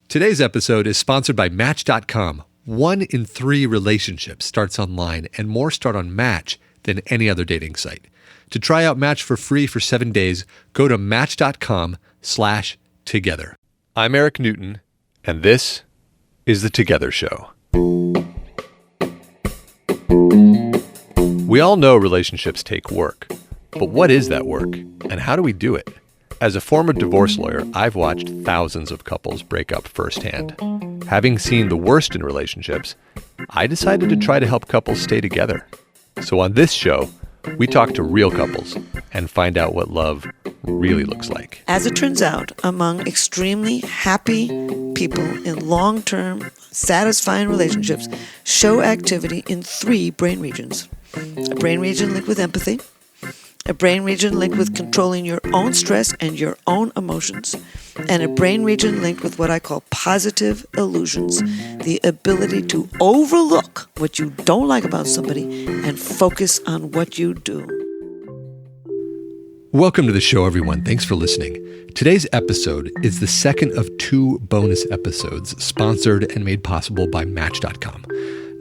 Today's episode is sponsored by Match.com. 1 in 3 relationships starts online, and more start on Match than any other dating site. To try out Match for free for 7 days, go to Match.com/together. I'm Eric Newton, and this is The Together Show. We all know relationships take work, but what is that work, and how do we do it? As a former divorce lawyer, I've watched thousands of couples break up firsthand. Having seen the worst in relationships, I decided to try to help couples stay together. So on this show, we talk to real couples and find out what love really looks like. As it turns out, among extremely happy people in long-term, satisfying relationships, show activity in 3 brain regions. A brain region linked with empathy, a brain region linked with controlling your own stress and your own emotions, and a brain region linked with what I call positive illusions, the ability to overlook what you don't like about somebody and focus on what you do. Welcome to the show, everyone. Thanks for listening. Today's episode is the second of 2 bonus episodes sponsored and made possible by Match.com.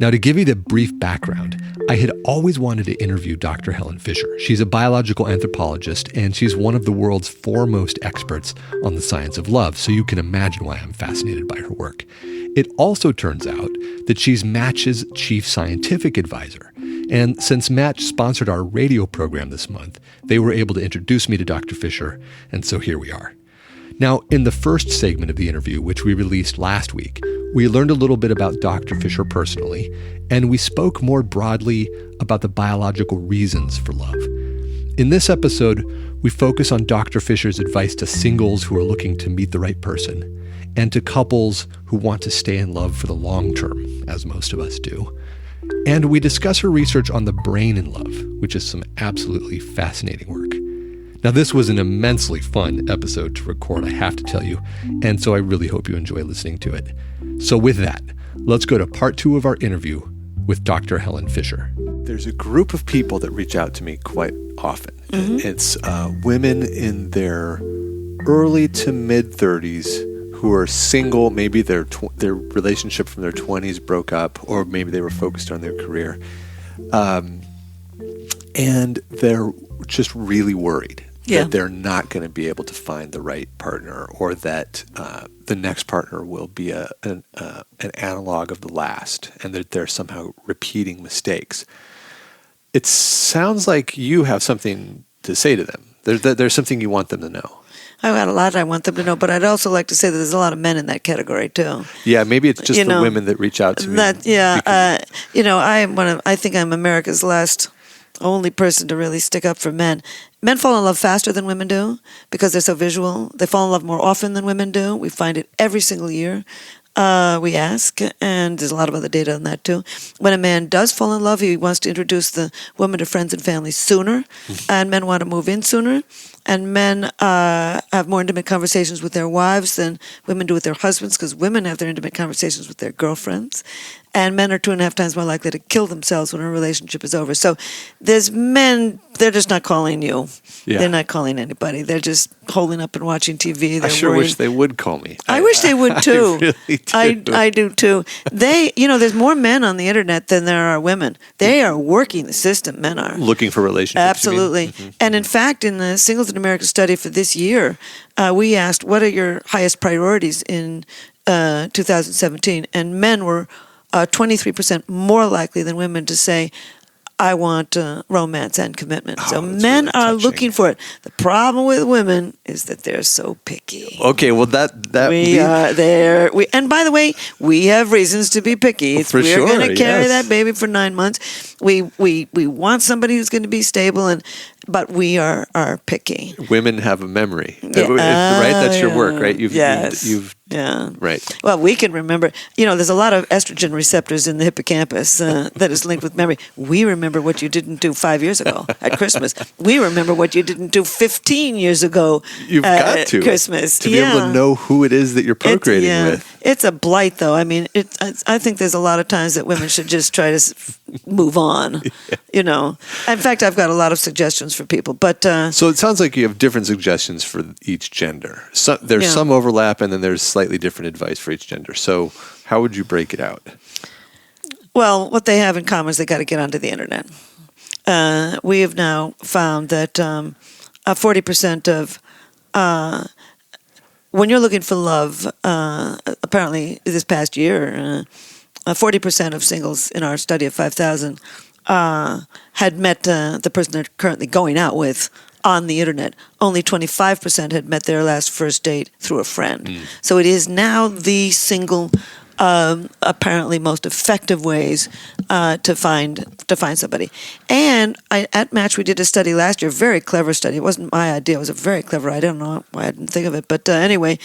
Now, to give you the brief background, I had always wanted to interview Dr. Helen Fisher. She's a biological anthropologist, and she's one of the world's foremost experts on the science of love, so you can imagine why I'm fascinated by her work. It also turns out that she's Match's chief scientific advisor. And since Match sponsored our radio program this month, they were able to introduce me to Dr. Fisher, and so here we are. Now, in the first segment of the interview, which we released last week, we learned a little bit about Dr. Fisher personally, and we spoke more broadly about the biological reasons for love. In this episode, we focus on Dr. Fisher's advice to singles who are looking to meet the right person, and to couples who want to stay in love for the long term, as most of us do. And we discuss her research on the brain in love, which is some absolutely fascinating work. Now, this was an immensely fun episode to record, I have to tell you, and so I really hope you enjoy listening to it. So with that, let's go to part 2 of our interview with Dr. Helen Fisher. There's a group of people that reach out to me quite often. Mm-hmm. It's women in their early to mid-30s who are single. Maybe their relationship from their 20s broke up, or maybe they were focused on their career. And they're just really worried that they're not going to be able to find the right partner, or that the next partner will be an analog of the last, and that they're somehow repeating mistakes. It sounds like you have something to say to them. There's something you want them to know. I've got a lot I want them to know, but I'd also like to say that there's a lot of men in that category too. Yeah, maybe it's just the women that reach out to me. I think I'm America's last only person to really stick up for men. Men fall in love faster than women do because they're so visual. They fall in love more often than women do. We find it every single year. We ask, and there's a lot of other data on that too. When a man does fall in love, he wants to introduce the woman to friends and family sooner, and men want to move in sooner. And men have more intimate conversations with their wives than women do with their husbands, because women have their intimate conversations with their girlfriends. And men are 2.5 times more likely to kill themselves when a relationship is over. So there's men, they're just not calling you. Yeah. They're not calling anybody. They're just holding up and watching TV. I sure wish they would call me. I wish they would too. I really do. I do too. There's more men on the internet than there are women. They are working the system. Men are. Looking for relationships. Absolutely. Mm-hmm. And in fact, in the Singles in America study for this year, we asked, what are your highest priorities in 2017? And men were 23% more likely than women to say, I want romance and commitment. So men really are touching. looking for it. The problem with women is that they're so picky. Okay, well that we are there. And by the way, we have reasons to be picky. We're going to carry that baby for 9 months. We want somebody who's going to be stable, but we are picky. Women have a memory, right? That's your work, right? You've right. Well, we can remember. There's a lot of estrogen receptors in the hippocampus that is linked with memory. We remember what you didn't do 5 years ago at Christmas. We remember what you didn't do 15 years ago. You've got to Christmas to be able to know who it is that you're procreating with. It's a blight, though. I mean, I think there's a lot of times that women should just try to move on. You know, in fact, I've got a lot of suggestions for people. But so it sounds like you have different suggestions for each gender. So there's some overlap, and then there's slightly different advice for each gender. So how would you break it out? Well, what they have in common is they got to get onto the internet. We have now found that 40% of when you're looking for love, apparently this past year, 40% of singles in our study of 5,000 had met the person they're currently going out with on the internet. Only 25% had met their last first date through a friend. So it is now the single, apparently most effective ways to find somebody. And at Match we did a study last year, very clever study. It wasn't my idea; it was a very clever idea. I don't know why I didn't think of it, but anyway,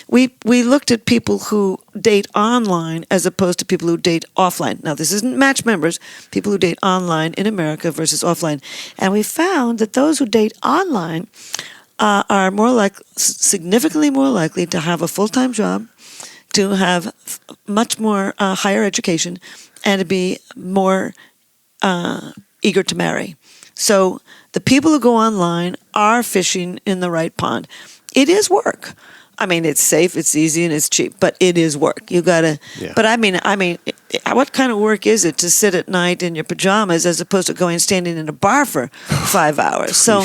we looked at people who date online as opposed to people who date offline. Now this isn't Match members; people who date online in America versus offline, and we found that those who date online are significantly more likely to have a full-time job, to have much more higher education, and to be more eager to marry. So the people who go online are fishing in the right pond. It is work. I mean, it's safe, it's easy, and it's cheap, but it is work. You gotta. Yeah. But I mean, what kind of work is it to sit at night in your pajamas as opposed to going standing in a bar for 5 hours? So.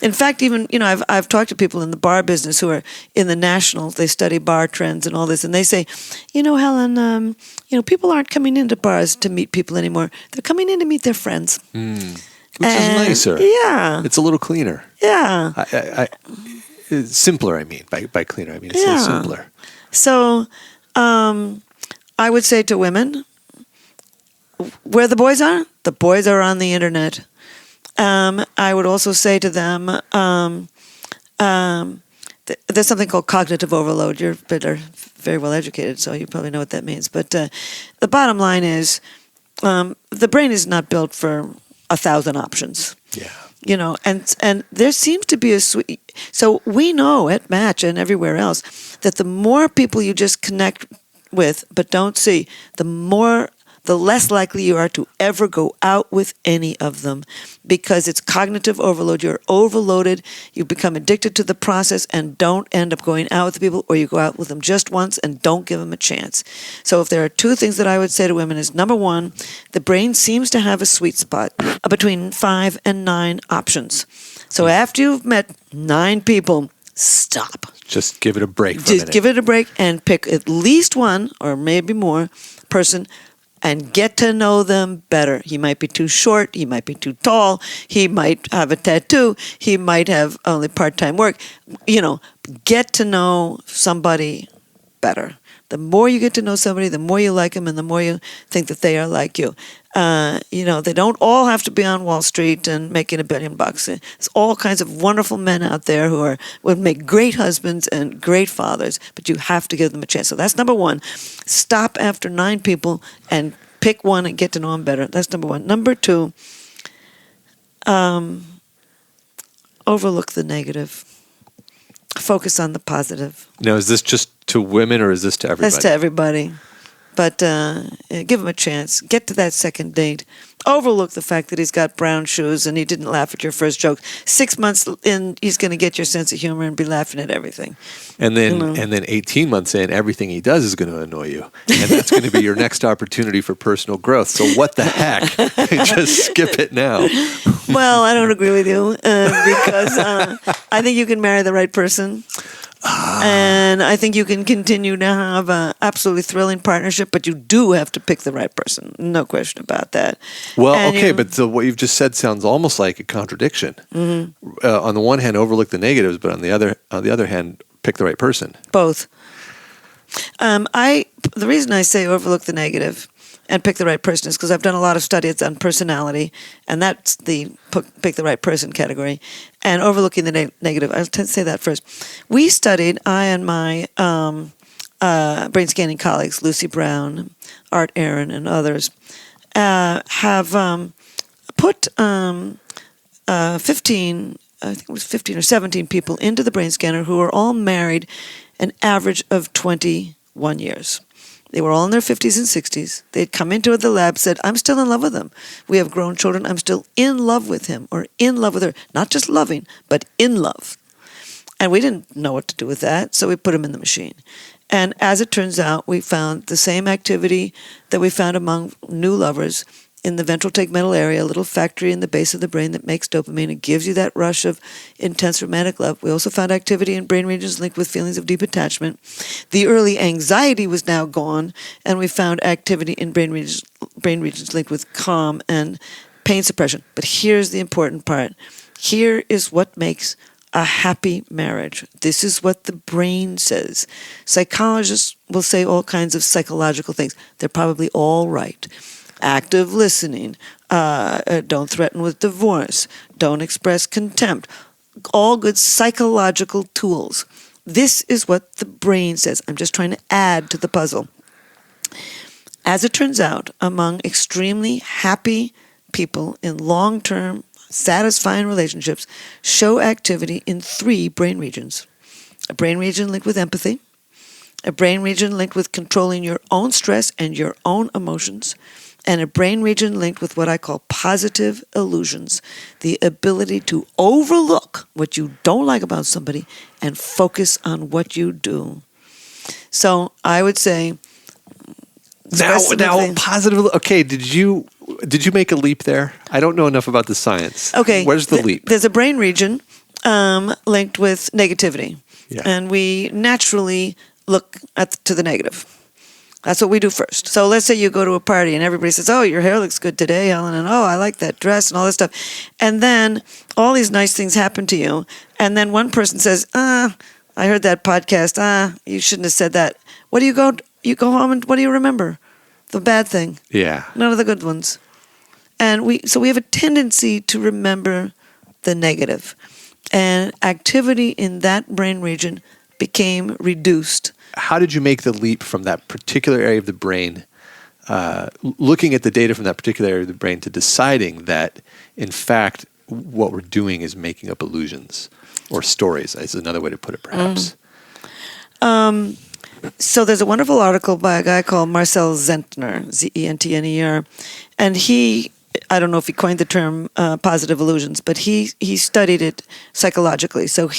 In fact, even, I've talked to people in the bar business who are in the national, they study bar trends and all this, and they say, Helen, people aren't coming into bars to meet people anymore. They're coming in to meet their friends. Which is nicer. Yeah. It's a little cleaner. Yeah. It's simpler, I mean. By cleaner, I mean it's a little simpler. So I would say to women, where the boys are on the internet. I would also say to them, there's something called cognitive overload. You're very well educated, so you probably know what that means. But the bottom line is, the brain is not built for 1,000 options. Yeah. And there seems to be so we know at Match and everywhere else that the more people you just connect with but don't see, the less likely you are to ever go out with any of them, because it's cognitive overload. You're overloaded. You become addicted to the process and don't end up going out with the people, or you go out with them just once and don't give them a chance. So if there are two things that I would say to women is, number one, the brain seems to have a sweet spot between 5 and 9 options. So after you've met 9 people, stop. Just give it a break for a minute. Just give it a break and pick at least one or maybe more person and get to know them better. He might be too short. He might be too tall. He might have a tattoo. He might have only part-time work. Get to know somebody better. The more you get to know somebody, the more you like them, and the more you think that they are like you. They don't all have to be on Wall Street and making $1 billion. There's all kinds of wonderful men out there who would make great husbands and great fathers, but you have to give them a chance. So that's number one. Stop after 9 people and pick one and get to know them better. That's number one. Number two, overlook the negative. Focus on the positive. Now, is this just to women or is this to everybody? That's to everybody. But give him a chance. Get to that second date. Overlook the fact that he's got brown shoes and he didn't laugh at your first joke. 6 months in, he's going to get your sense of humor and be laughing at everything. And then 18 months in, everything he does is going to annoy you. And that's going to be your next opportunity for personal growth. So what the heck? Just skip it now. Well, I don't agree with you because I think you can marry the right person. And I think you can continue to have an absolutely thrilling partnership, but you do have to pick the right person. No question about that. Well, but what you've just said sounds almost like a contradiction. Mm-hmm. On the one hand, overlook the negatives, but on the other hand, pick the right person. Both. The reason I say overlook the negative and pick the right person is because I've done a lot of studies on personality, and that's the pick the right person category, and overlooking the negative. I'll say that first. We studied, I and my brain scanning colleagues, Lucy Brown, Art Aaron, and others, have put 15, I think it was 15 or 17 people into the brain scanner who are all married an average of 21 1 years. They were all in their 50s and 60s. They'd come into the lab, said, I'm still in love with him. We have grown children. I'm still in love with him or in love with her. Not just loving, but in love. And we didn't know what to do with that, so we put him in the machine. And as it turns out, we found the same activity that we found among new lovers in the ventral tegmental area, a little factory in the base of the brain that makes dopamine. It gives you that rush of intense romantic love. We also found activity in brain regions linked with feelings of deep attachment. The early anxiety was now gone, and we found activity in brain regions linked with calm and pain suppression. But here's the important part. Here is what makes a happy marriage. This is what the brain says. Psychologists will say all kinds of psychological things. They're probably all right. Active listening, don't threaten with divorce, don't express contempt, all good psychological tools. This is what the brain says. I'm just trying to add to the puzzle. As it turns out, among extremely happy people in long-term, satisfying relationships, show activity in 3 brain regions. A brain region linked with empathy, a brain region linked with controlling your own stress and your own emotions, and a brain region linked with what I call positive illusions, the ability to overlook what you don't like about somebody and focus on what you do. So I would say... Now, positive... Okay, did you make a leap there? I don't know enough about the science. Okay. Where's the leap? There's a brain region linked with negativity. Yeah. And we naturally look to the negative. That's what we do first. So let's say you go to a party and everybody says, oh, your hair looks good today, Helen, and oh, I like that dress and all this stuff. And then all these nice things happen to you. And then one person says, I heard that podcast. You shouldn't have said that. You go home and what do you remember? The bad thing. Yeah. None of the good ones. And we have a tendency to remember the negative. And activity in that brain region became reduced. How did you make the leap from that particular area of the brain, looking at the data from that particular area of the brain, to deciding that, in fact, what we're doing is making up illusions or stories, is another way to put it, perhaps? So there's a wonderful article by a guy called Marcel Zentner, Zentner, and I don't know if he coined the term positive illusions, but he studied it psychologically. So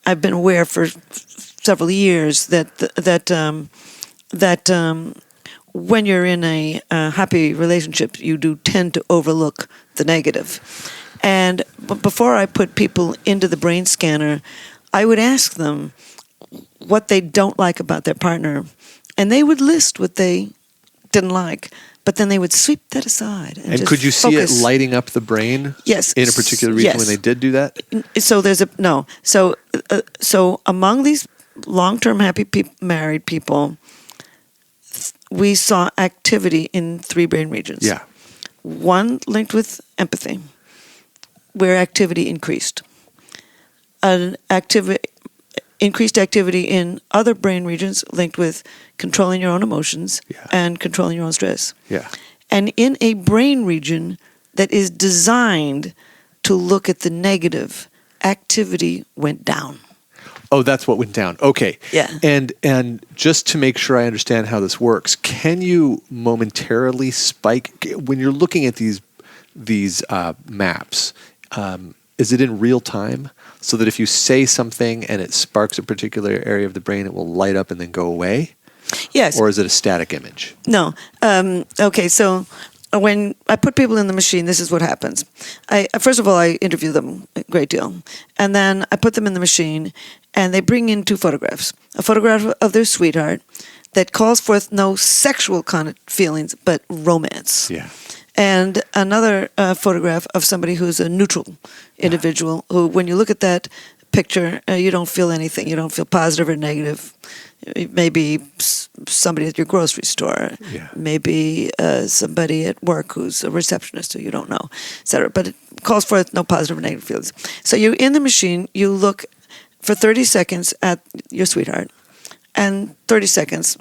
I've been aware for several years that when you're in a happy relationship, you do tend to overlook the negative. And before I put people into the brain scanner, I would ask them what they don't like about their partner, and they would list what they didn't like. But then they would sweep that aside. And just could you focus. see it lighting up the brain? Yes. In a particular region when they did do that? So So among these long-term happy married people, we saw activity in 3 brain regions. Yeah. One linked with empathy, where activity increased. Increased activity in other brain regions linked with controlling your own emotions and controlling your own stress. Yeah. And in a brain region that is designed to look at the negative, activity went down. Oh, that's what went down. Okay. Yeah. And just to make sure I understand how this works, can you momentarily spike when you're looking at these maps? Is it in real time? So that if you say something and it sparks a particular area of the brain, it will light up and then go away? Yes. Or is it a static image? No. Okay, so when I put people in the machine, this is what happens. First of all, I interview them a great deal. And then I put them in the machine, and they bring in 2 photographs. A photograph of their sweetheart that calls forth no sexual feelings, but romance. Yeah. And another photograph of somebody who's a neutral individual who, when you look at that picture, you don't feel anything. You don't feel positive or negative. Maybe somebody at your grocery store. Yeah. Maybe somebody at work who's a receptionist who you don't know, et cetera. But it calls forth no positive or negative feelings. So you're in the machine. You look for 30 seconds at your sweetheart and 30 seconds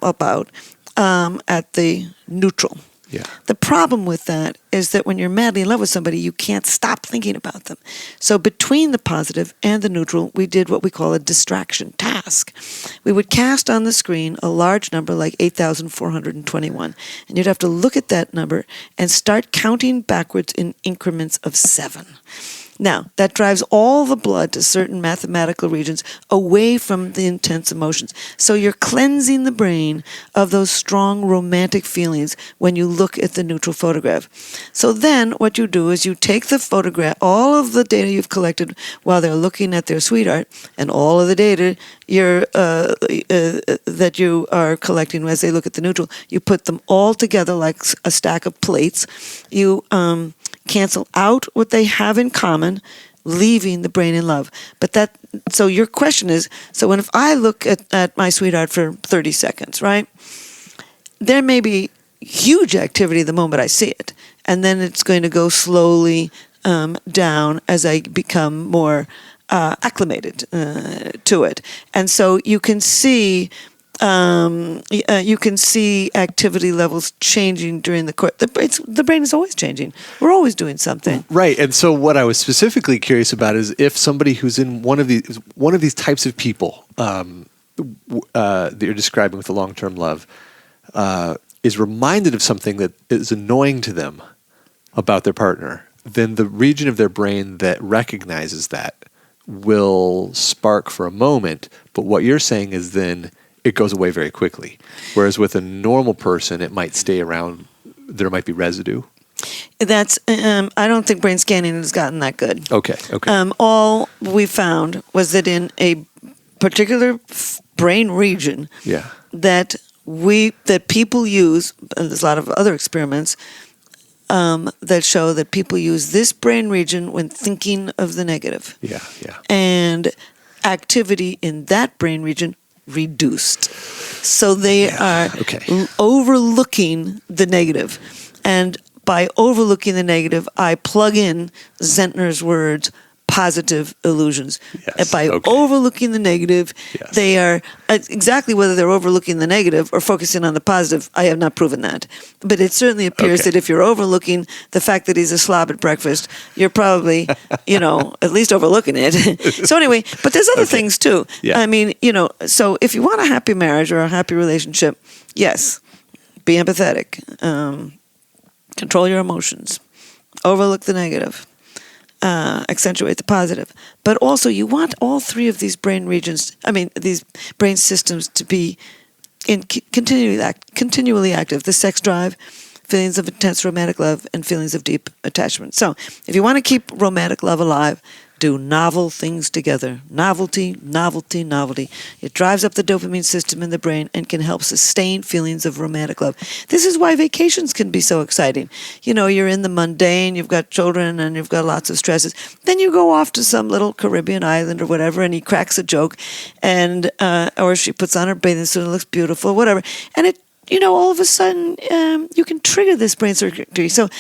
about at the neutral. Yeah. The problem with that is that when you're madly in love with somebody, you can't stop thinking about them. So between the positive and the neutral, we did what we call a distraction task. We would cast on the screen a large number like 8,421, and you'd have to look at that number and start counting backwards in increments of 7. Now, that drives all the blood to certain mathematical regions away from the intense emotions. So you're cleansing the brain of those strong romantic feelings when you look at the neutral photograph. So then what you do is you take the photograph, all of the data you've collected while they're looking at their sweetheart, and all of the data that you are collecting as they look at the neutral, you put them all together like a stack of plates. You cancel out what they have in common, leaving the brain in love. So your question is, so if I look at my sweetheart for 30 seconds, right? There may be huge activity the moment I see it, and then it's going to go slowly down as I become more acclimated to it. And so you can see activity levels changing during the course. The brain is always changing. We're always doing something. Right. And so what I was specifically curious about is if somebody who's in one of these types of people that you're describing with the long-term love is reminded of something that is annoying to them about their partner, then the region of their brain that recognizes that will spark for a moment. But what you're saying is then it goes away very quickly. Whereas with a normal person, it might stay around. There might be residue. That's I don't think brain scanning has gotten that good. Okay. All we found was that in a particular brain region that people use, and there's a lot of other experiments that show that people use this brain region when thinking of the negative. Yeah. And activity in that brain region reduced. So they are overlooking the negative. And by overlooking the negative, I plug in Zentner's words, positive illusions. Yes. By overlooking the negative, they are exactly whether they're overlooking the negative or focusing on the positive. I have not proven that. But it certainly appears that if you're overlooking the fact that he's a slob at breakfast, you're probably, at least overlooking it. So anyway, but there's other things too. Yeah. I mean, so if you want a happy marriage or a happy relationship, yes, be empathetic. Control your emotions. Overlook the negative. Accentuate the positive. But also you want all three of these brain regions, these brain systems to be continually active. The sex drive, feelings of intense romantic love, and feelings of deep attachment. So if you want to keep romantic love alive, do novel things together. Novelty, novelty, novelty. It drives up the dopamine system in the brain and can help sustain feelings of romantic love. This is why vacations can be so exciting. You're in the mundane, you've got children, and you've got lots of stresses. Then you go off to some little Caribbean island or whatever, and he cracks a joke, and or she puts on her bathing suit and looks beautiful, whatever. And it, all of a sudden, you can trigger this brain circuitry. So,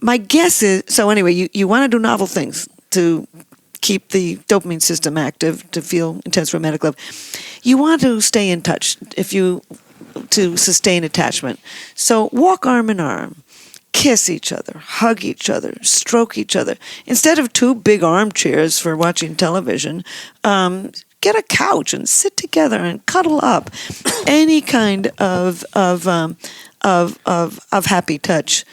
my guess is, so anyway, you want to do novel things to keep the dopamine system active, to feel intense romantic love. You want to stay in touch to sustain attachment. So walk arm in arm, kiss each other, hug each other, stroke each other. Instead of 2 big armchairs for watching television, get a couch and sit together and cuddle up. Any kind of happy touch.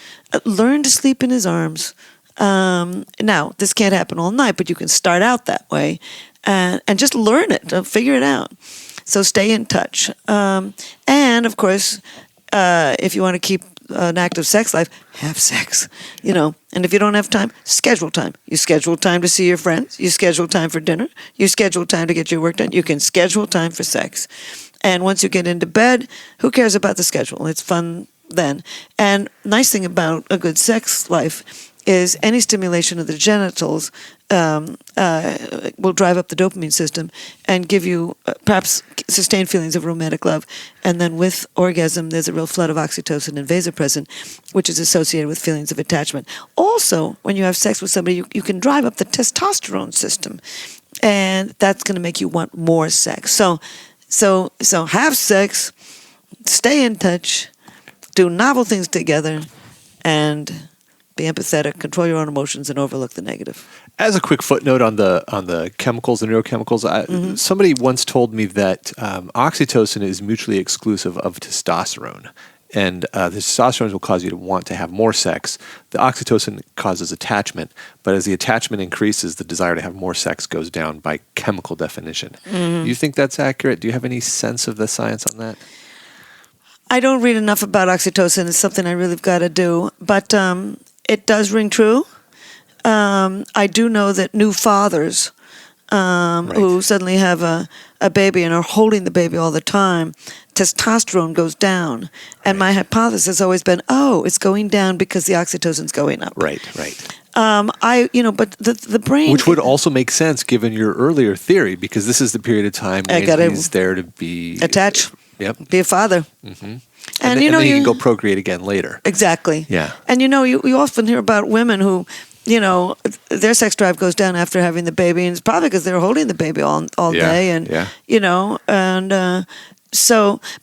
Learn to sleep in his arms. Now, this can't happen all night, but you can start out that way and just learn it, figure it out. So stay in touch. And, of course, if you want to keep an active sex life, have sex, And if you don't have time, schedule time. You schedule time to see your friends. You schedule time for dinner. You schedule time to get your work done. You can schedule time for sex. And once you get into bed, who cares about the schedule? It's fun then. And nice thing about a good sex life is any stimulation of the genitals will drive up the dopamine system and give you perhaps sustained feelings of romantic love. And then with orgasm, there's a real flood of oxytocin and vasopressin, which is associated with feelings of attachment. Also, when you have sex with somebody, you can drive up the testosterone system, and that's going to make you want more sex. So have sex, stay in touch, do novel things together, and be empathetic, control your own emotions, and overlook the negative. As a quick footnote on the chemicals, the neurochemicals, somebody once told me that oxytocin is mutually exclusive of testosterone. And the testosterone will cause you to want to have more sex. The oxytocin causes attachment, but as the attachment increases, the desire to have more sex goes down by chemical definition. Do you think that's accurate? Do you have any sense of the science on that? I don't read enough about oxytocin. It's something I really have got to do. But it does ring true. I do know that new fathers who suddenly have a baby and are holding the baby all the time, testosterone goes down. And my hypothesis has always been, it's going down because the oxytocin's going up. Right. But the brain... Which would also make sense given your earlier theory, because this is the period of time when he's there to be... Attach. Yep. Be a father. Mm-hmm. And then you can go procreate again later. Exactly. Yeah. And you often hear about women who, their sex drive goes down after having the baby, and it's probably because they're holding the baby all day, and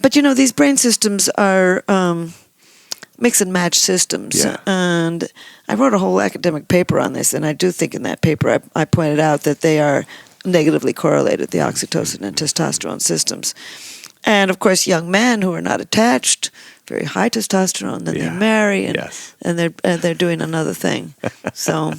but these brain systems are mix and match systems, and I wrote a whole academic paper on this, and I do think in that paper I pointed out that they are negatively correlated, the oxytocin and testosterone systems. And of course, young men who are not attached, very high testosterone, then they marry, and they're doing another thing. So,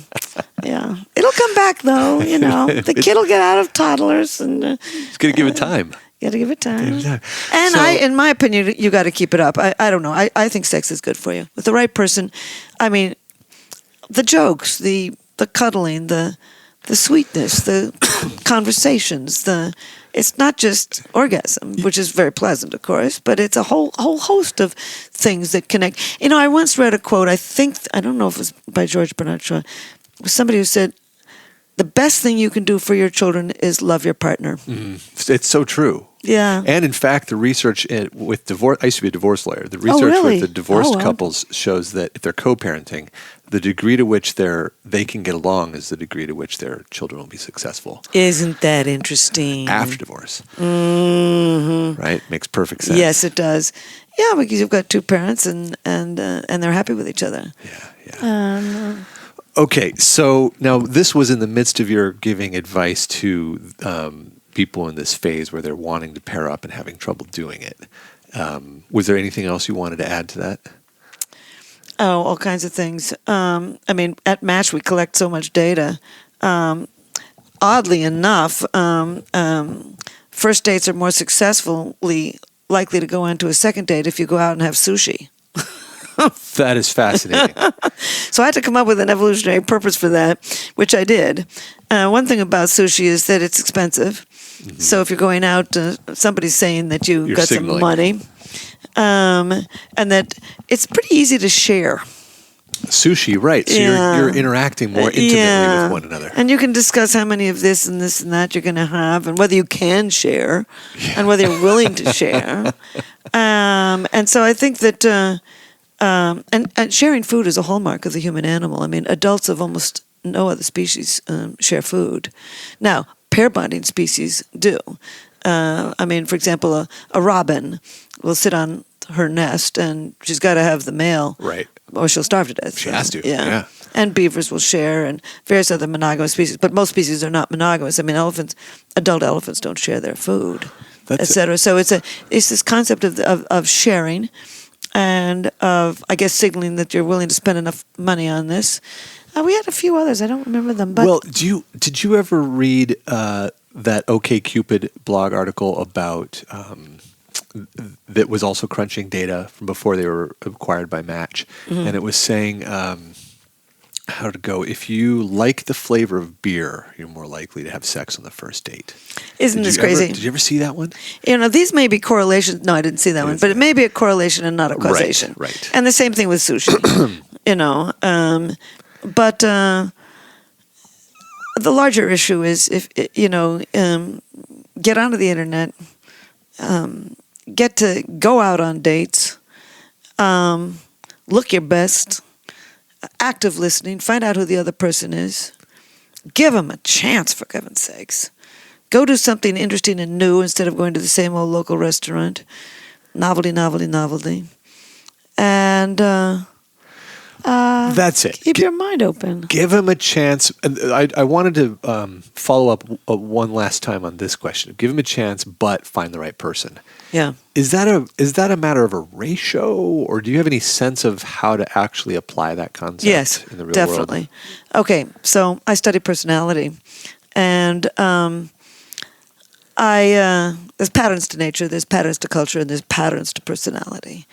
it'll come back though. The kid will get out of toddlers, and just gotta give it time. Got to give it time. And in my opinion, you got to keep it up. I don't know. I think sex is good for you with the right person. I mean, the jokes, the cuddling, the sweetness, the conversations, it's not just orgasm, which is very pleasant, of course, but it's a whole host of things that connect. I once read a quote, I don't know if it was by George Bernard Shaw, it was somebody who said, the best thing you can do for your children is love your partner. Mm-hmm. It's so true. Yeah. And in fact, the research with divorce, I used to be a divorce lawyer. The research with the divorced couples shows that if they're co-parenting, the degree to which they can get along is the degree to which their children will be successful. Isn't that interesting? After divorce. Mm-hmm. Right? Makes perfect sense. Yes, it does. Yeah, because you've got two parents and they're happy with each other. Yeah. Okay, so now this was in the midst of your giving advice to people in this phase where they're wanting to pair up and having trouble doing it. Was there anything else you wanted to add to that? Oh, all kinds of things. At Match we collect so much data. Oddly enough, first dates are more successfully likely to go on to a second date if you go out and have sushi. That is fascinating. So I had to come up with an evolutionary purpose for that, which I did. One thing about sushi is that it's expensive. Mm-hmm. So if you're going out, somebody's saying that you're got signaling some money, and that it's pretty easy to share. Sushi, right. So you're interacting more intimately with one another. And you can discuss how many of this and that you're going to have, and whether you can share, and whether you're willing to share. And so I think that... and sharing food is a hallmark of the human animal. I mean, adults of almost no other species share food. Now, pair bonding species do. For example, a robin will sit on her nest, and she's got to have the male, right? Or she'll starve to death. She has to. Yeah. And beavers will share, and various other monogamous species. But most species are not monogamous. I mean, adult elephants don't share their food, etc. So it's this concept of sharing. And of, I guess, signaling that you're willing to spend enough money on this. We had a few others. I don't remember them. But did you ever read that OkCupid blog article about that was also crunching data from before they were acquired by Match, and it was saying how to go. If you like the flavor of beer, you're more likely to have sex on the first date. Isn't this crazy? Did you ever see that one? These may be correlations. No, I didn't see that one. But it may be a correlation and not a causation. Right. And the same thing with sushi. But the larger issue is if get onto the internet, get to go out on dates, look your best. Active listening, find out who the other person is. Give them a chance, for heaven's sakes. Go do something interesting and new instead of going to the same old local restaurant. Novelty. And That's it. keep your mind open. Give him a chance. And I wanted to follow up one last time on this question. Give him a chance, but find the right person. Yeah. Is that a matter of a ratio, or do you have any sense of how to actually apply that concept Yes, in the real definitely. world? Okay, so I study personality, and there's patterns to nature, there's patterns to culture, and there's patterns to personality.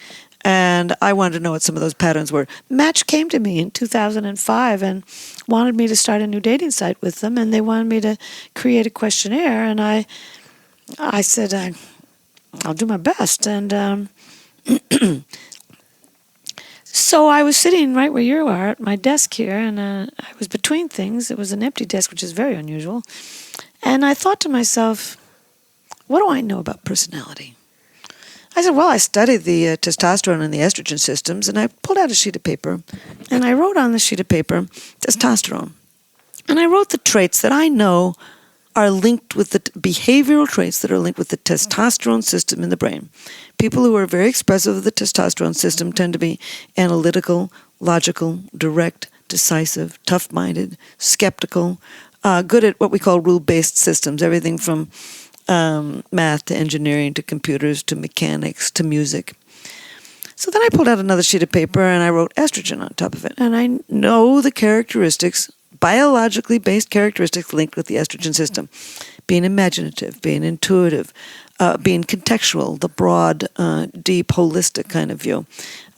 And I wanted to know what some of those patterns were. Match came to me in 2005 and wanted me to start a new dating site with them, and they wanted me to create a questionnaire, and I said, I'll do my best. And so I was sitting right where you are at my desk here, and I was between things. It was an empty desk, which is very unusual. And I thought to myself, what do I know about personality? I said, well, I studied the testosterone and the estrogen systems, and I pulled out a sheet of paper, and I wrote on the sheet of paper testosterone. And I wrote the traits that I know are linked with the behavioral traits that are linked with the testosterone system in the brain. People who are very expressive of the testosterone system tend to be analytical, logical, direct, decisive, tough-minded, skeptical, good at what we call rule-based systems, everything from math to engineering to computers to mechanics to music. So then I pulled out another sheet of paper and I wrote estrogen on top of it. And I know the characteristics, biologically based characteristics linked with the estrogen system. Being imaginative, being intuitive, being contextual, the broad, deep, holistic kind of view.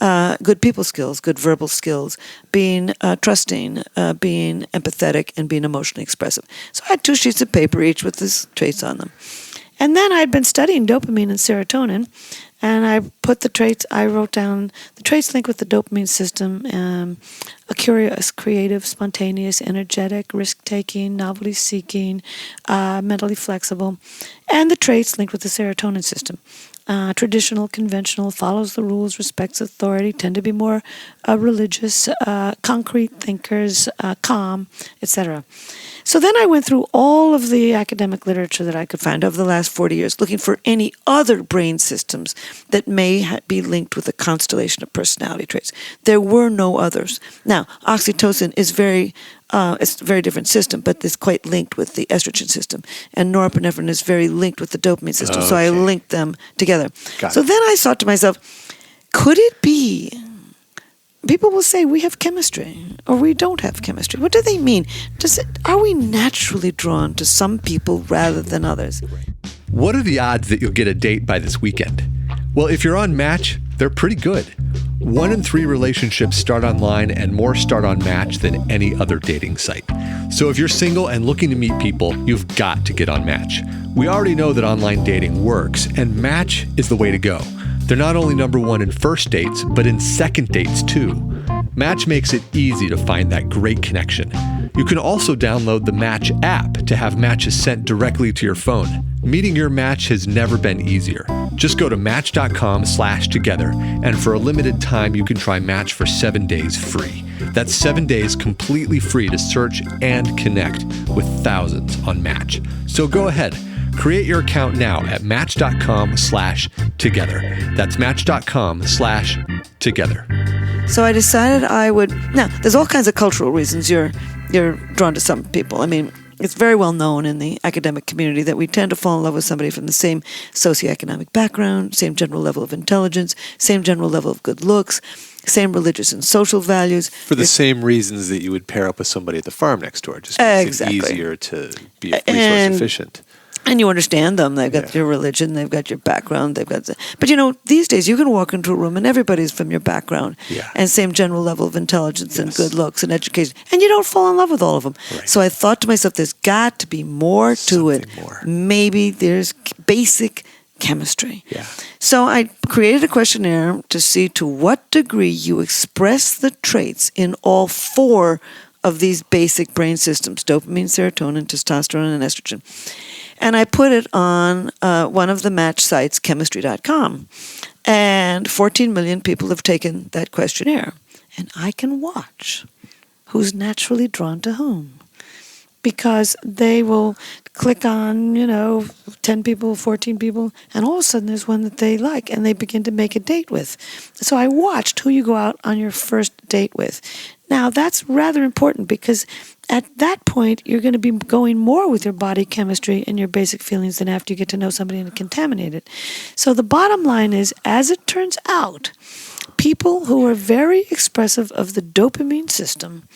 Good people skills, good verbal skills, being trusting, being empathetic, and being emotionally expressive. So I had 2 sheets of paper, each with these traits on them. And then I'd been studying dopamine and serotonin, and I put the traits, I wrote down the traits linked with the dopamine system, a curious, creative, spontaneous, energetic, risk-taking, novelty-seeking, mentally flexible, and the traits linked with the serotonin system. Traditional, conventional, follows the rules, respects authority, tend to be more religious, concrete thinkers, calm, etc. So then I went through all of the academic literature that I could find over the last 40 years, looking for any other brain systems that may be linked with a constellation of personality traits. There were no others. Now, oxytocin is it's a very different system, but it's quite linked with the estrogen system. And norepinephrine is very linked with the dopamine system, so I linked them together. So then I thought to myself, could it be, people will say we have chemistry, or we don't have chemistry. What do they mean? Are we naturally drawn to some people rather than others? What are the odds that you'll get a date by this weekend? Well, if you're on Match, they're pretty good. 1 in 3 relationships start online, and more start on Match than any other dating site. So if you're single and looking to meet people, you've got to get on Match. We already know that online dating works, and Match is the way to go. They're not only number 1 in first dates, but in second dates too. Match makes it easy to find that great connection. You can also download the Match app to have matches sent directly to your phone. Meeting your match has never been easier. Just go to match.com/together, and for a limited time, you can try Match for 7 days free. That's 7 days completely free to search and connect with thousands on Match. So go ahead, create your account now at match.com/together. That's match.com/together. So I decided I would. Now, there's all kinds of cultural reasons you're drawn to some people. I mean, it's very well known in the academic community that we tend to fall in love with somebody from the same socioeconomic background, same general level of intelligence, same general level of good looks, same religious and social values. For the same reasons that you would pair up with somebody at the farm next door. Just makes it easier to be resource efficient. And you understand them. They've got your religion. They've got your background. But these days you can walk into a room and everybody's from your background and same general level of intelligence and good looks and education, and you don't fall in love with all of them. Right. So I thought to myself, there's got to be more to it. Maybe there's basic chemistry. Yeah. So I created a questionnaire to see to what degree you express the traits in all 4 of these basic brain systems: dopamine, serotonin, testosterone, and estrogen. And I put it on one of the match sites, chemistry.com. And 14 million people have taken that questionnaire. And I can watch who's naturally drawn to whom. because they will click on, 10 people, 14 people, and all of a sudden there's one that they like and they begin to make a date with. So I watched who you go out on your first date with. Now, that's rather important because at that point, you're going to be going more with your body chemistry and your basic feelings than after you get to know somebody and contaminate it. So the bottom line is, as it turns out, people who are very expressive of the dopamine system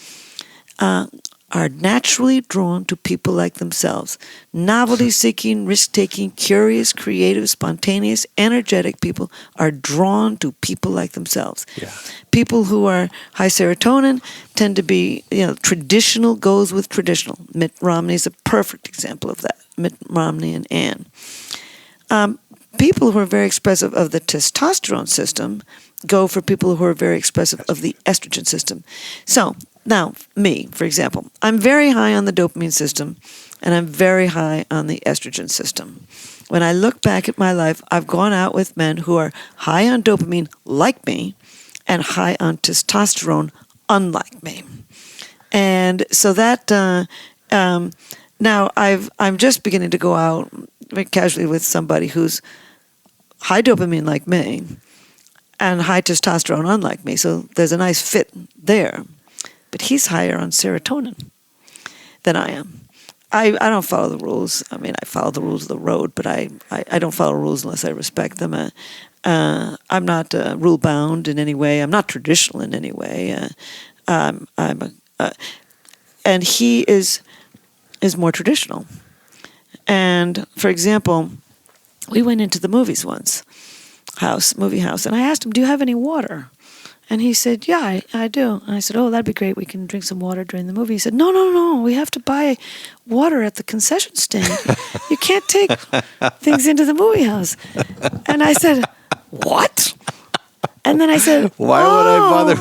are naturally drawn to people like themselves. Novelty-seeking, risk-taking, curious, creative, spontaneous, energetic people are drawn to people like themselves. Yeah. People who are high serotonin tend to be, traditional goes with traditional. Mitt Romney is a perfect example of that. Mitt Romney and Ann. People who are very expressive of the testosterone system go for people who are very expressive of the estrogen system. So, now, me, for example, I'm very high on the dopamine system, and I'm very high on the estrogen system. When I look back at my life, I've gone out with men who are high on dopamine, like me, and high on testosterone, unlike me. And so that, now I'm just beginning to go out very casually with somebody who's high dopamine like me, and high testosterone, unlike me. So there's a nice fit there. But he's higher on serotonin than I am. I don't follow the rules. I mean, I follow the rules of the road, but I don't follow rules unless I respect them. I'm not rule-bound in any way. I'm not traditional in any way. And he is more traditional. And, for example, we went into the movies once, movie house, and I asked him, "Do you have any water?" And he said, "Yeah, I do." And I said, "Oh, that'd be great. We can drink some water during the movie." He said, No. We have to buy water at the concession stand. You can't take things into the movie house." And I said, "What?" And then I said, Why would I bother?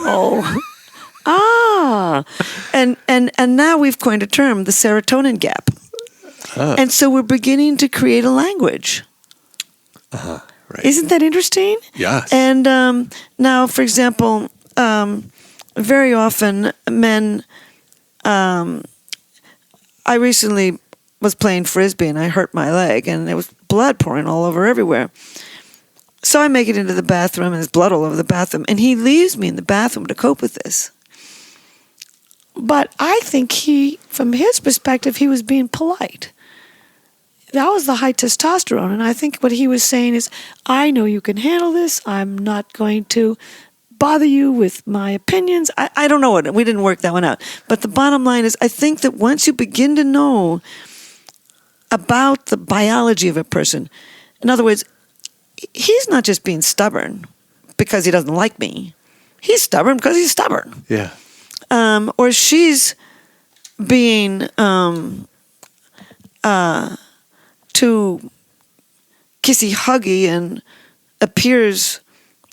And now we've coined a term, the serotonin gap. And so we're beginning to create a language. Right. Isn't that interesting? Yes. And now, for example, very often men, I recently was playing Frisbee and I hurt my leg and there was blood pouring all over everywhere. So I make it into the bathroom and there's blood all over the bathroom. And he leaves me in the bathroom to cope with this. But I think from his perspective, he was being polite. That was the high testosterone, and I think what he was saying is, I know you can handle this. I'm not going to bother you with my opinions. I don't know what, we didn't work that one out. But the bottom line is, I think that once you begin to know about the biology of a person, in other words, he's not just being stubborn because he doesn't like me. He's stubborn because he's stubborn. Yeah. Or she's being too kissy-huggy and appears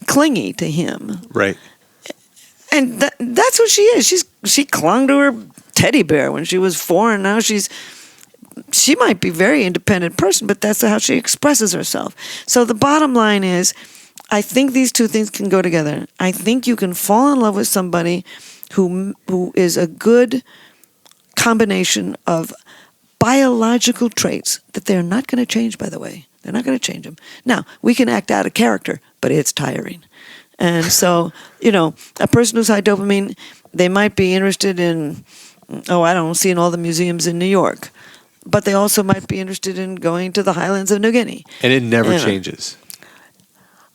clingy to him. Right. And that's what she is. She clung to her teddy bear when she was 4, and now she might be a very independent person, but that's how she expresses herself. So the bottom line is, I think these two things can go together. I think you can fall in love with somebody who is a good combination of biological traits that they're not going to change, by the way. They're not going to change them. Now, we can act out of character, but it's tiring. And so, a person who's high dopamine, they might be interested in, seeing all the museums in New York. But they also might be interested in going to the highlands of New Guinea. And it never changes.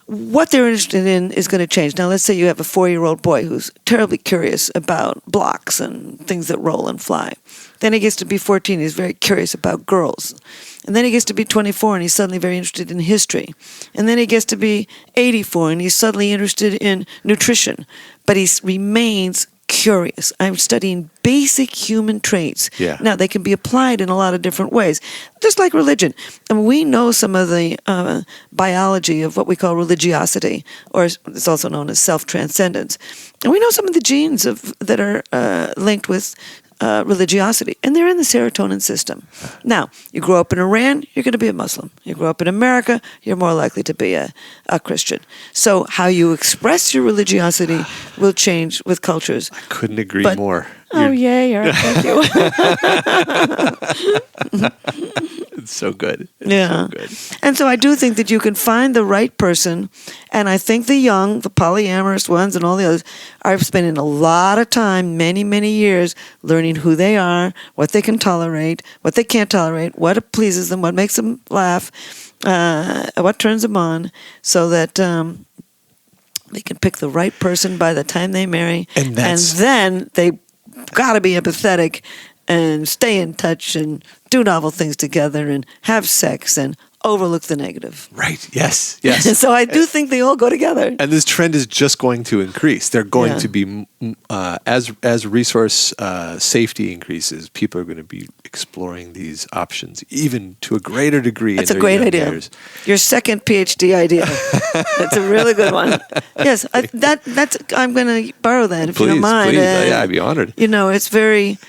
What they're interested in is going to change. Now, let's say you have a 4-year-old boy who's terribly curious about blocks and things that roll and fly. Then he gets to be 14, he's very curious about girls. And then he gets to be 24, and he's suddenly very interested in history. And then he gets to be 84, and he's suddenly interested in nutrition. But he remains curious. I'm studying basic human traits. Yeah. Now, they can be applied in a lot of different ways, just like religion. And we know some of the biology of what we call religiosity, or it's also known as self-transcendence. And we know some of the genes that are linked with religiosity, and they're in the serotonin system. Now, you grow up in Iran, you're going to be a Muslim. You grow up in America, you're more likely to be a Christian. So how you express your religiosity will change with cultures. I couldn't agree more. Oh, yay, Eric, thank you. It's so good. It's Yeah. so good. And so I do think that you can find the right person, and I think the young, the polyamorous ones and all the others are spending a lot of time, many, many years, learning who they are, what they can tolerate, what they can't tolerate, what pleases them, what makes them laugh, what turns them on, so that they can pick the right person by the time they marry. And then they got to be empathetic and stay in touch and do novel things together and have sex and overlook the negative. Right. Yes. Yes. So I do think they all go together. And this trend is just going to increase. They're going to be, as resource safety increases, people are going to be exploring these options even to a greater degree. That's a great idea. Years. Your second PhD idea. That's a really good one. Yes, that's. I'm going to borrow that if you don't mind. Please, I'd be honored. It's very.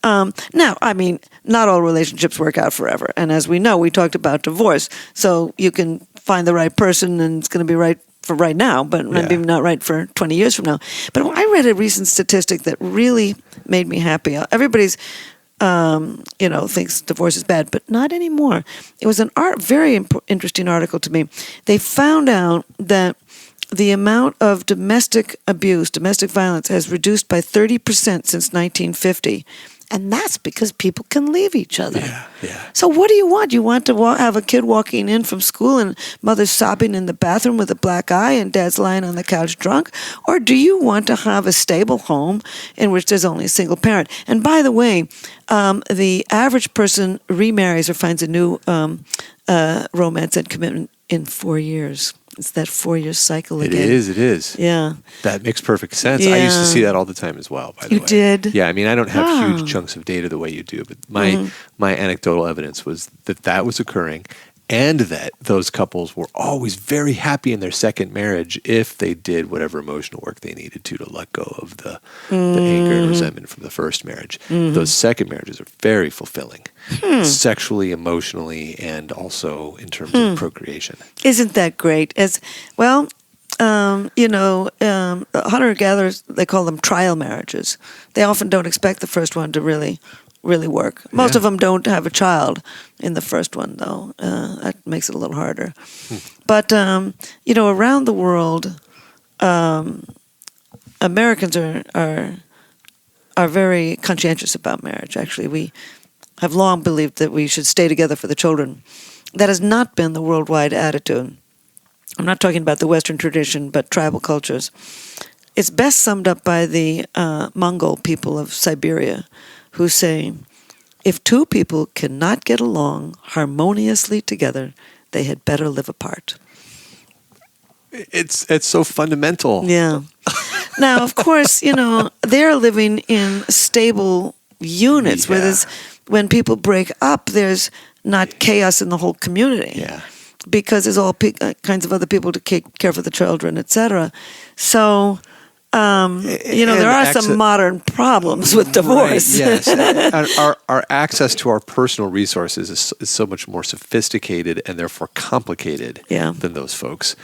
Now, I mean, not all relationships work out forever. And as we know, we talked about divorce. So you can find the right person and it's going to be right for right now, but maybe not right for 20 years from now. But I read a recent statistic that really made me happy. Everybody's, thinks divorce is bad, but not anymore. It was very interesting article to me. They found out that the amount of domestic abuse, domestic violence, has reduced by 30% since 1950. And that's because people can leave each other. Yeah. So what do you want? You want to have a kid walking in from school and mother's sobbing in the bathroom with a black eye and dad's lying on the couch drunk? Or do you want to have a stable home in which there's only a single parent? And by the way, the average person remarries or finds a new romance and commitment in 4 years. It's that 4-year cycle again. It is. Yeah. That makes perfect sense. Yeah. I used to see that all the time as well, by the way. You did? Yeah, I mean, I don't have huge chunks of data the way you do, but my anecdotal evidence was that was occurring and that those couples were always very happy in their second marriage if they did whatever emotional work they needed to let go of the anger and resentment from the first marriage. Those second marriages are very fulfilling, sexually, emotionally, and also in terms of procreation. Isn't that great? Hunter-gatherers, they call them trial marriages. They often don't expect the first one to really work. Most of them don't have a child in the first one, though. That makes it a little harder. But, around the world, Americans are very conscientious about marriage. Actually, we have long believed that we should stay together for the children. That has not been the worldwide attitude. I'm not talking about the Western tradition, but tribal cultures. It's best summed up by the Mongol people of Siberia, who say, if two people cannot get along harmoniously together, they had better live apart. It's so fundamental. Yeah. Now, of course, they're living in stable units where when people break up, there's not chaos in the whole community. Yeah. Because there's all kinds of other people to care for the children, etc. So, there are some modern problems with divorce. Right, yes. And our access to our personal resources is so much more sophisticated and therefore complicated than those folks.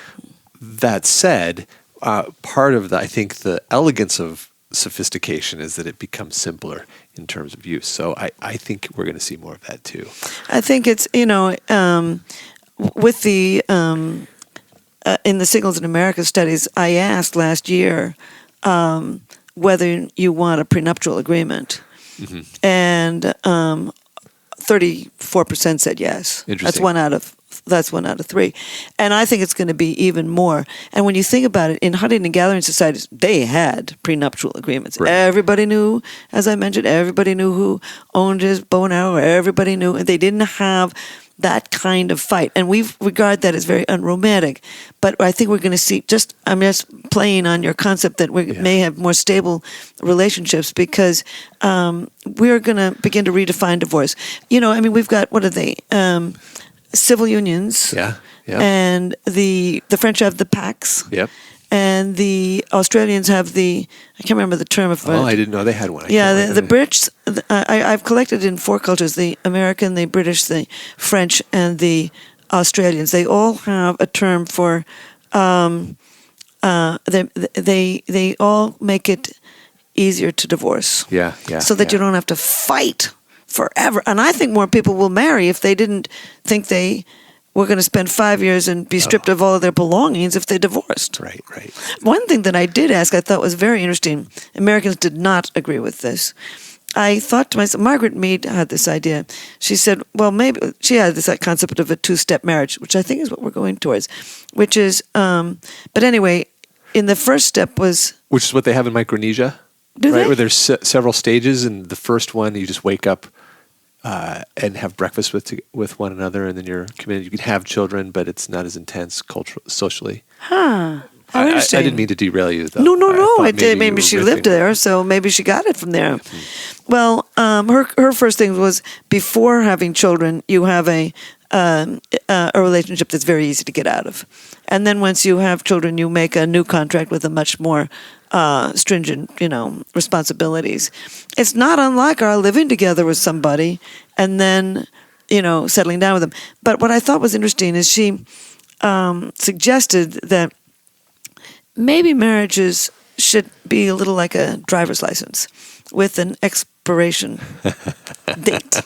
That said, part of I think the elegance of sophistication is that it becomes simpler in terms of use. So I think we're going to see more of that too. I think it's, with the in the Signals in America studies, I asked last year whether you want a prenuptial agreement, and 34% said yes. Interesting. That's one out of three, and I think it's going to be even more. And when you think about it, in hunting and gathering societies, they had prenuptial agreements. Right. Everybody knew, as I mentioned, everybody knew who owned his bow and arrow. Everybody knew, and they didn't have that kind of fight, and we regard that as very unromantic. But I think we're going to see. I'm just playing on your concept that we may have more stable relationships because we're going to begin to redefine divorce. We've got, what are they? Civil unions. Yeah. And the French have the pacts. Yep. And the Australians have I can't remember the term of it. I didn't know they had one. The Brits, I've collected in 4 cultures, the American, the British, the French, and the Australians. They all have a term for, they all make it, easier to divorce. Yeah. So that you don't have to fight forever. And I think more people will marry if they didn't think they were going to spend 5 years and be stripped of all of their belongings if they divorced. Right. One thing that I did ask, I thought was very interesting. Americans did not agree with this. I thought to myself, Margaret Mead had this idea. She said, well, maybe she had this concept of a two-step marriage, which I think is what we're going towards, which is, but anyway, in the first step was... Which is what they have in Micronesia, Do right? they? Where there's several stages, and the first one, you just wake up and have breakfast with one another, and then you're committed. You can have children, but it's not as intense socially. Huh. How I interesting. didn't mean to derail you, though. No. I thought Maybe she lived there, so maybe she got it from there. Mm-hmm. Well, her first thing was before having children, you have a relationship that's very easy to get out of, and then once you have children, you make a new contract with a much more stringent, responsibilities. It's not unlike our living together with somebody and then, settling down with them. But what I thought was interesting is she suggested that maybe marriages should be a little like a driver's license with an expiration date.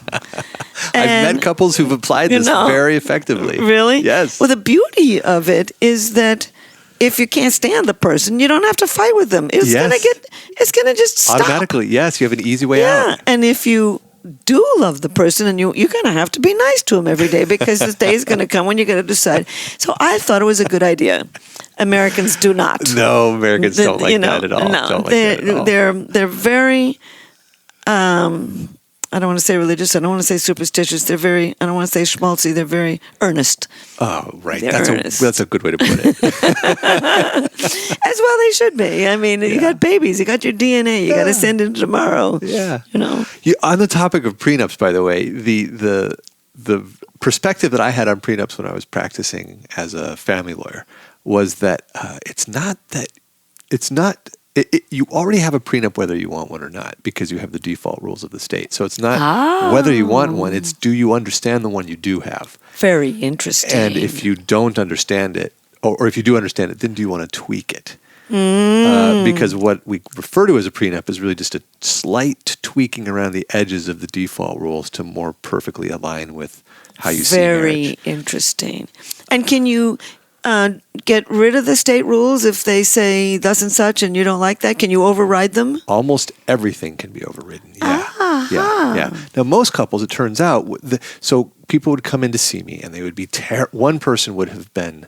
I've met couples who've applied this very effectively. Really? Yes. Well, the beauty of it is that if you can't stand the person, you don't have to fight with them. It's gonna just stop. Automatically, yes. You have an easy way out. And if you do love the person, and you're going to have to be nice to him every day, because this day is going to come when you're going to decide. So I thought it was a good idea. Americans do not. No, Americans don't like that at all. No, Don't like that at all. they're very. I don't want to say religious. I don't want to say superstitious. They're very. I don't want to say schmaltzy. They're very earnest. Oh, right. They're That's a good way to put it. As well they should be. I mean, you got babies. You got your DNA. You got to send it tomorrow. Yeah. On the topic of prenups, by the way, the perspective that I had on prenups when I was practicing as a family lawyer was that you already have a prenup whether you want one or not, because you have the default rules of the state. So it's not whether you want one, it's do you understand the one you do have. Very interesting. And if you don't understand it, or if you do understand it, then do you want to tweak it? Because what we refer to as a prenup is really just a slight tweaking around the edges of the default rules to more perfectly align with how you see marriage. Very interesting. And can you get rid of the state rules if they say thus and such and you don't like that? Can you override them? Almost everything can be overridden. Yeah. Now, most couples, it turns out, so people would come in to see me, and they would be one person would have been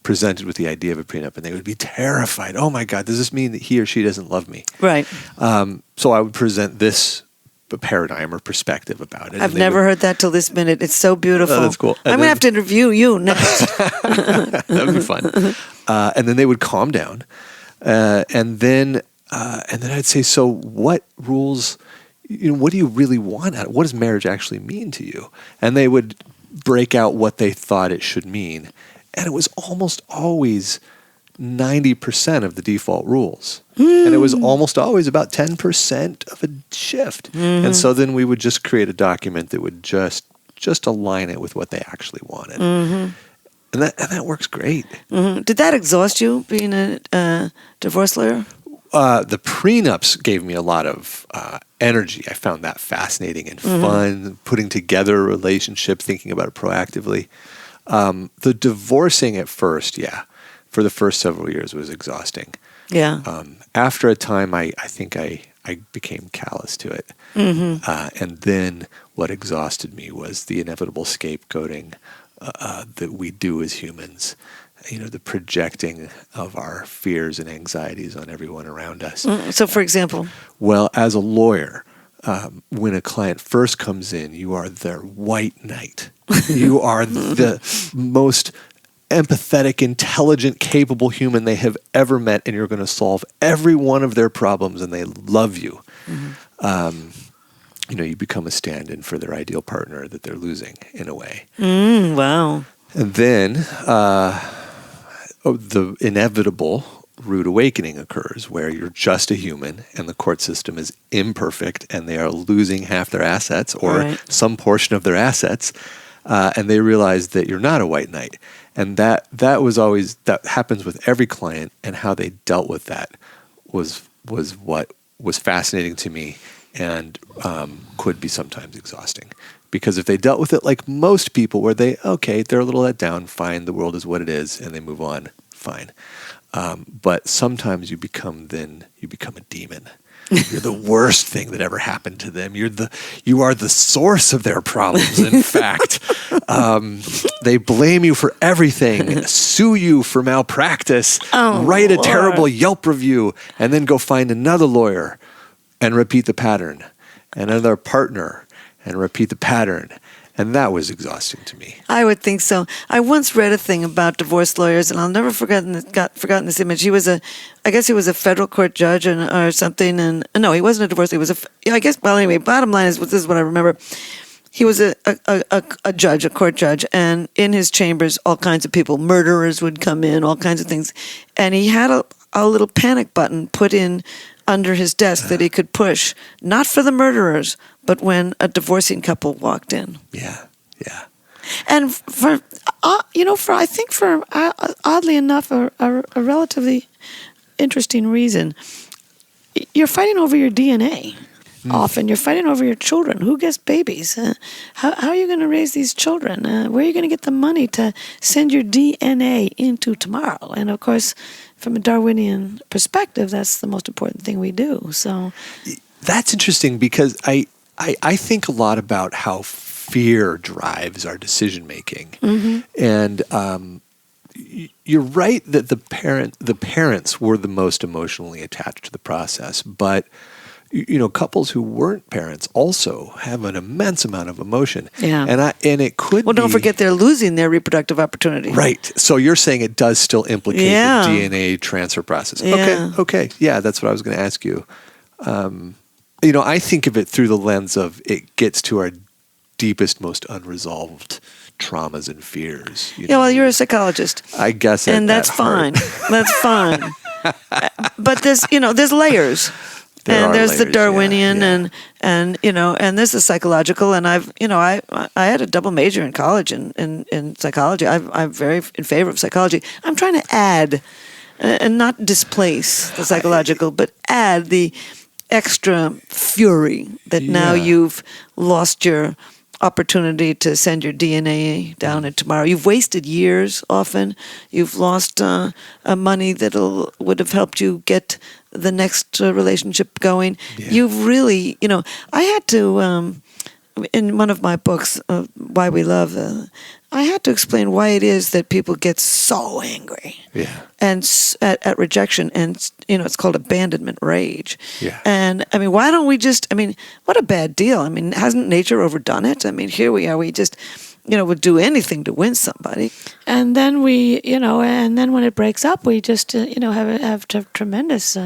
presented with the idea of a prenup, and they would be terrified. Oh my God, does this mean that he or she doesn't love me? Right. So I would present this paradigm or perspective about it. I've never heard that till this minute. It's so beautiful. Oh, that's cool. I'm going to have to interview you next. That'd be fun. And then they would calm down, and then I'd say, so what rules? What do you really want out of it? What does marriage actually mean to you? And they would break out what they thought it should mean, and it was almost always 90% of the default rules. And it was almost always about 10% of a shift. And so then we would just create a document that would just align it with what they actually wanted. And that works great. Did that exhaust you, being a divorce lawyer? The prenups gave me a lot of energy. I found that fascinating and fun, putting together a relationship, thinking about it proactively. The divorcing at first, for the first several years was exhausting. Yeah. After a time, I think I became callous to it. And then what exhausted me was the inevitable scapegoating that we do as humans. The projecting of our fears and anxieties on everyone around us. So, for example? Well, as a lawyer, when a client first comes in, you are their white knight. You are the most empathetic, intelligent, capable human they have ever met, and you're going to solve every one of their problems, and they love you. You become a stand-in for their ideal partner that they're losing, in a way. Wow. And then the inevitable rude awakening occurs, where you're just a human, and the court system is imperfect, and they are losing half their assets, or some portion of their assets, and they realize that you're not a white knight. And that happens with every client, and how they dealt with that was what was fascinating to me and could be sometimes exhausting. Because if they dealt with it like most people, where they're a little let down, fine, the world is what it is, and they move on, fine. But sometimes you become a demon. You're the worst thing that ever happened to them. You are the source of their problems. In fact, they blame you for everything, sue you for malpractice, write a terrible Yelp review, and then go find another lawyer and repeat the pattern, and another partner and repeat the pattern. And that was exhausting to me. I would think so. I once read a thing about divorce lawyers, and I'll never forgotten this image. I guess he was a federal court judge or something, and no, he wasn't a divorce. He was anyway, bottom line is, this is what I remember. He was a judge, a court judge, and in his chambers, all kinds of people, murderers would come in, all kinds of things. And he had a little panic button put in under his desk that he could push, not for the murderers, but when a divorcing couple walked in. Yeah. And oddly enough, a relatively interesting reason, you're fighting over your DNA. Often you're fighting over your children. Who gets babies? How are you going to raise these children? Where are you going to get the money to send your DNA into tomorrow? And of course, from a Darwinian perspective, that's the most important thing we do. So that's interesting, because I think a lot about how fear drives our decision making. Mm-hmm. And you're right that the parents were the most emotionally attached to the process, but couples who weren't parents also have an immense amount of emotion. Yeah. And it could Well, don't forget they're losing their reproductive opportunity. Right. So you're saying it does still implicate the DNA transfer process. Yeah. Okay. Yeah, that's what I was going to ask you. I think of it through the lens of it gets to our deepest, most unresolved traumas and fears. Well, you're a psychologist. I guess. And that's fine. That's fine. But there's layers. There's the Darwinian, and there's the psychological, and I had a double major in college in psychology. I'm very in favor of psychology. I'm trying to add, and not displace the psychological, but add the extra fury that now you've lost your opportunity to send your DNA down in tomorrow. You've wasted years often. You've lost money that would have helped you get the next relationship going. Yeah. You've really, I had to, in one of my books, Why We Love, I had to explain why it is that people get so angry and at rejection, and it's called abandonment rage. Yeah. And why don't we what a bad deal. Hasn't nature overdone it? Here we are. We just would do anything to win somebody, and then and then when it breaks up, we just have tremendous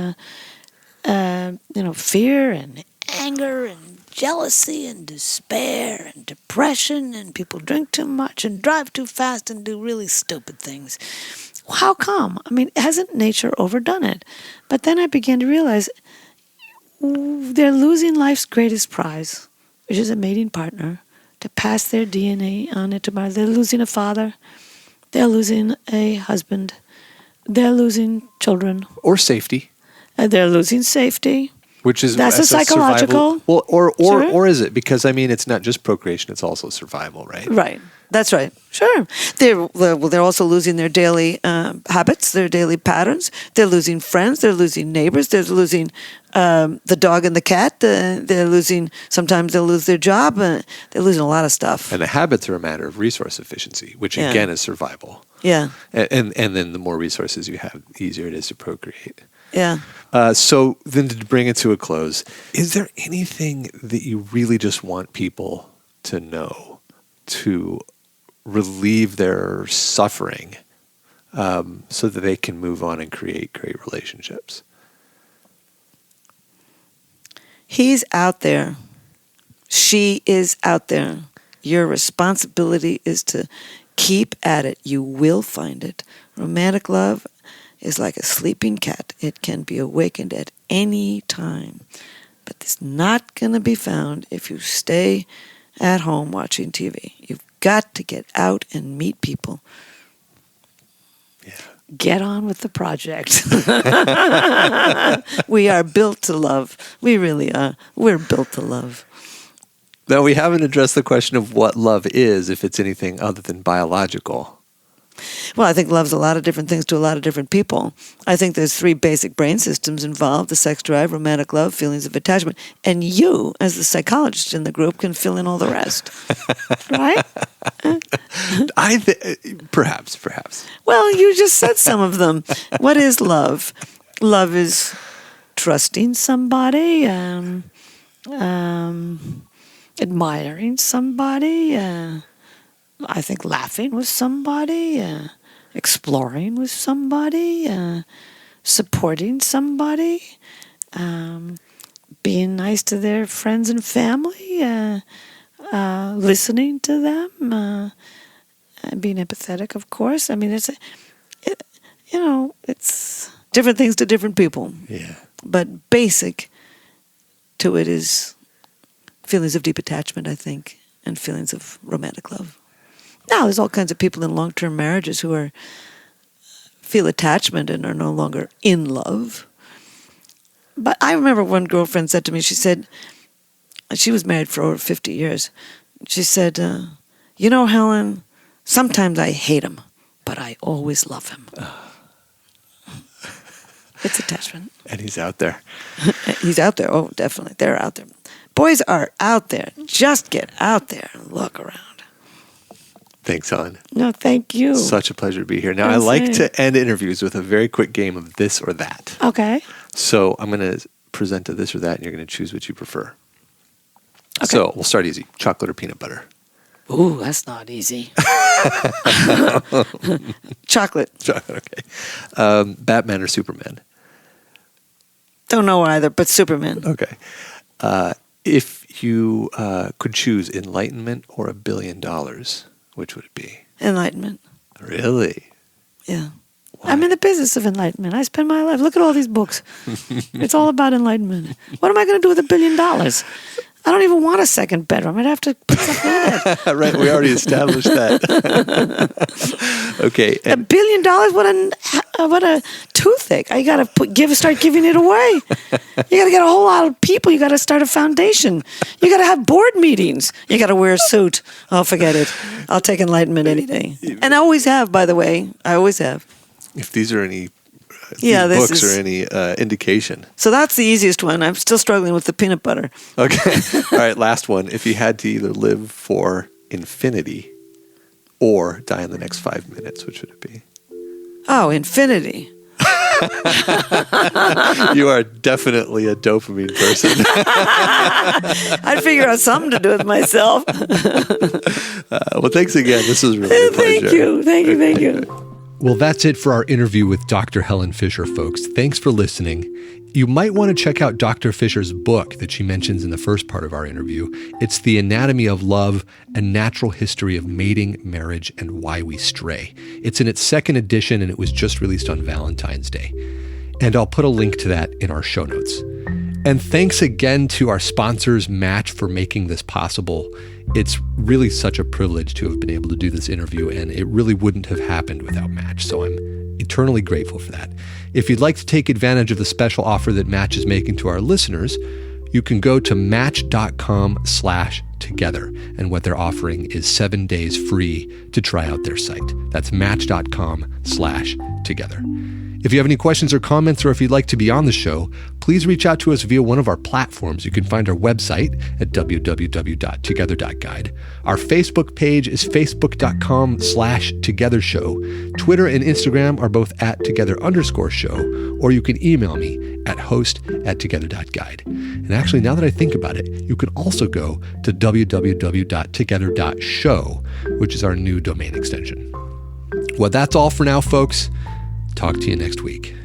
fear and anger and jealousy and despair and depression, and people drink too much and drive too fast and do really stupid things. How come? Hasn't nature overdone it? But then I began to realize they're losing life's greatest prize, which is a mating partner, to pass their DNA on into tomorrow. They're losing a father. They're losing a husband. They're losing children. Or safety. They're losing safety. That's a psychological. Well, or is it? Because it's not just procreation; it's also survival, right? Right. That's right. Sure. They're also losing their daily habits, their daily patterns. They're losing friends. They're losing neighbors. They're losing the dog and the cat. Sometimes they'll lose their job. They're losing a lot of stuff. And the habits are a matter of resource efficiency, which again is survival. Yeah. And then the more resources you have, the easier it is to procreate. Yeah. So then to bring it to a close, is there anything that you really just want people to know to relieve their suffering so that they can move on and create great relationships? He's out there. She is out there. Your responsibility is to keep at it. You will find it. Romantic love is like a sleeping cat. It can be awakened at any time, but it's not going to be found if you stay at home watching TV. You've got to get out and meet people. Yeah. get on with the project. We are built to love. We really are. We're built to love. Now, we haven't addressed the question of what love is, if it's anything other than biological. Well, I think love's a lot of different things to a lot of different people. I think there's 3 basic brain systems involved: the sex drive, romantic love, feelings of attachment. And you, as the psychologist in the group, can fill in all the rest. Right? Perhaps. Well, you just said some of them. What is love? Love is trusting somebody, admiring somebody, I think laughing with somebody, exploring with somebody, supporting somebody, being nice to their friends and family, listening to them, being empathetic, of course. I mean, it's different things to different people. Yeah. But basic to it is feelings of deep attachment, I think, and feelings of romantic love. Now, there's all kinds of people in long-term marriages who feel attachment and are no longer in love. But I remember one girlfriend said to me, she said, she was married for over 50 years. She said, you know, Helen, sometimes I hate him, but I always love him. It's attachment. And he's out there. He's out there. Oh, definitely. They're out there. Boys are out there. Just get out there and look around. Thanks, Helen. No, thank you. Such a pleasure to be here. Now, I like to end interviews with a very quick game of this or that. Okay. So I'm going to present a this or that, and you're going to choose what you prefer. Okay. So we'll start easy. Chocolate or peanut butter? Ooh, that's not easy. Chocolate. Chocolate, okay. Batman or Superman? Don't know either, but Superman. Okay. If you could choose enlightenment or $1 billion, which would it be? Enlightenment. Really? Yeah. Why? I'm in the business of enlightenment. I spend my life. Look at all these books. It's all about enlightenment. What am I going to do with $1 billion? I don't even want a second bedroom. I'd have to put something in it. Right, we already established that. Okay. $1 billion? What a toothache! You got to start giving it away. You got to get a whole lot of people. You got to start a foundation. You got to have board meetings. You got to wear a suit. Oh, forget it. I'll take enlightenment any day. And I always have, by the way. I always have. If these are any this books is, or any indication. So that's the easiest one. I'm still struggling with the peanut butter. Okay. All right, last one. If you had to either live for infinity or die in the next 5 minutes, which would it be? Oh, infinity. You are definitely a dopamine person. I'd figure out something to do with myself. Well, thanks again. This was really a pleasure. Thank you. Well, that's it for our interview with Dr. Helen Fisher, folks. Thanks for listening. You might want to check out Dr. Fisher's book that she mentions in the first part of our interview. It's The Anatomy of Love, A Natural History of Mating, Marriage, and Why We Stray. It's in its 2nd edition, and it was just released on Valentine's Day. And I'll put a link to that in our show notes. And thanks again to our sponsors, Match, for making this possible. It's really such a privilege to have been able to do this interview, and it really wouldn't have happened without Match. So I'm eternally grateful for that. If you'd like to take advantage of the special offer that Match is making to our listeners, you can go to match.com/together. And what they're offering is 7 days free to try out their site. That's match.com/together. If you have any questions or comments, or if you'd like to be on the show, please reach out to us via one of our platforms. You can find our website at www.together.guide. Our Facebook page is facebook.com/togethershow. Twitter and Instagram are both @together_show, or you can email me at host@together.guide. And actually, now that I think about it, you can also go to www.together.show, which is our new domain extension. Well, that's all for now, folks. Talk to you next week.